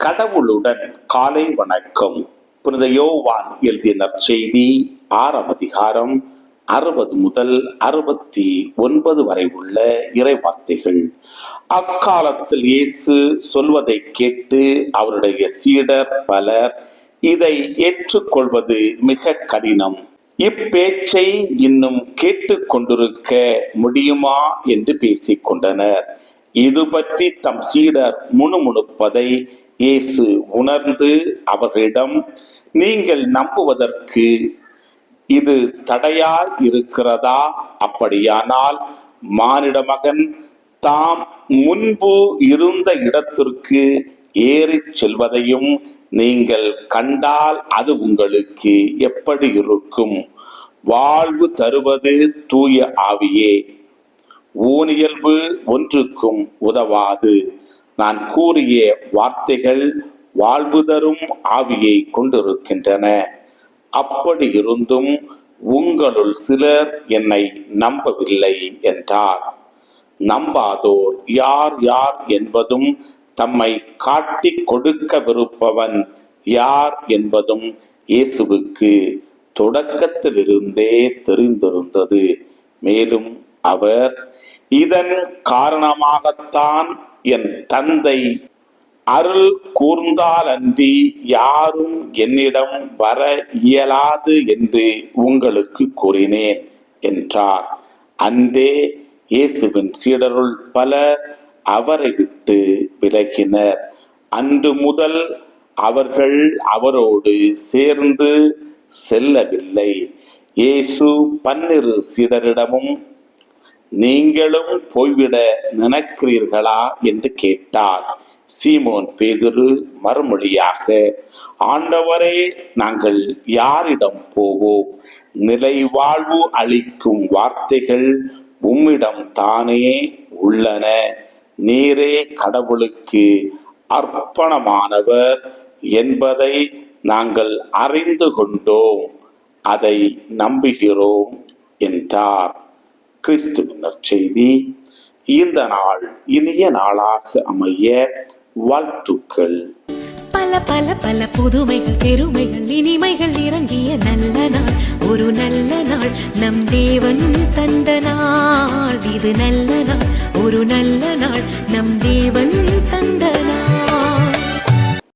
கடவுளுடன் காலை வணக்கம். புனித யோவான் எழுதிய நற்செய்தி 6ஆம் அதிகாரம் 60 முதல் 69 வரை உள்ள இறைவார்த்தைகள். அக்காலத்தில் இயேசு சொல்வதை கேட்டு அவருடைய சீடர் பலர் இதை ஏற்றுக்கொள்வது மிக கடினம், இப்பேச்சை இன்னும் கேட்டுக் கொண்டிருக்க முடியுமா என்று பேசிக் கொண்டனர். இது பற்றி தம் சீடர் முணுமுணுப்பதை இயேசு உணர்ந்து அவர்களிடம், நீங்கள் நம்புவதற்கு இது தடையாய் இருக்கிறதா? அப்படியானால் மானிட மகன் தாம் முன்பு இருந்த இடத்திற்கு ஏறிச் செல்வதையும் நீங்கள் கண்டால் அது உங்களுக்கு எப்படி இருக்கும்? வாழ்வு தருவது தூய ஆவியே. ஊனியல்பு ஒன்றுக்கும் உதவாது. நான் கூறிய வார்த்தைகள் வாழ்வு தரும் ஆவியை கொண்டிருக்கின்றன. அப்படி இருந்தும் உங்களுள் சிலர் என்னை நம்பவில்லை என்றார். நம்பாதோர் யார் யார் என்பதும் தம்மை காட்டிக் கொடுக்கவிருப்பவன் யார் என்பதும் இயேசுவுக்கு தொடக்கத்திலிருந்தே தெரிந்திருந்தது. மேலும் அவர், இதன் காரணமாகத்தான் என் தந்தை அருள் கூர்ந்தாலன்றி யாரும் என்னிடம் வர இயலாது என்று உங்களுக்கு கூறினேன் என்றார். அன்றே இயேசுவின் சீடருள் பலர் அவரை விட்டு விலகினர். அன்று முதல் அவர்கள் அவரோடு சேர்ந்து செல்லவில்லை. இயேசு 12 சீடரிடமும், நீங்களும் போய்விட நினைக்கிறீர்களா என்று கேட்டார். சீமோன் பேதுரு மறுமொழியாக, ஆண்டவரே, நாங்கள் யாரிடம் போவோம்? நிலை வாழ்வு அளிக்கும் வார்த்தைகள் உம்மிடம் தானே உள்ளன. நீரே கடவுளுக்கு அர்ப்பணமானவர் என்பதை நாங்கள் அறிந்து கொண்டோம், அதை நம்புகிறோம் என்றார். கிறிஸ்துவின் நற்செய்தி. இந்த நாள் இனிய நாளாக அமைய வாழ்த்துக்கள். பல பல பல புதுமைகள், பெருமைகள், இனிமைகள் இறங்கிய நல்ல நாள், ஒரு நல்ல நாள், நம் தேவன் தந்த நாள். இது நல்ல நாள், ஒரு நல்ல நாள், நம் தேவன் தந்த நாள்.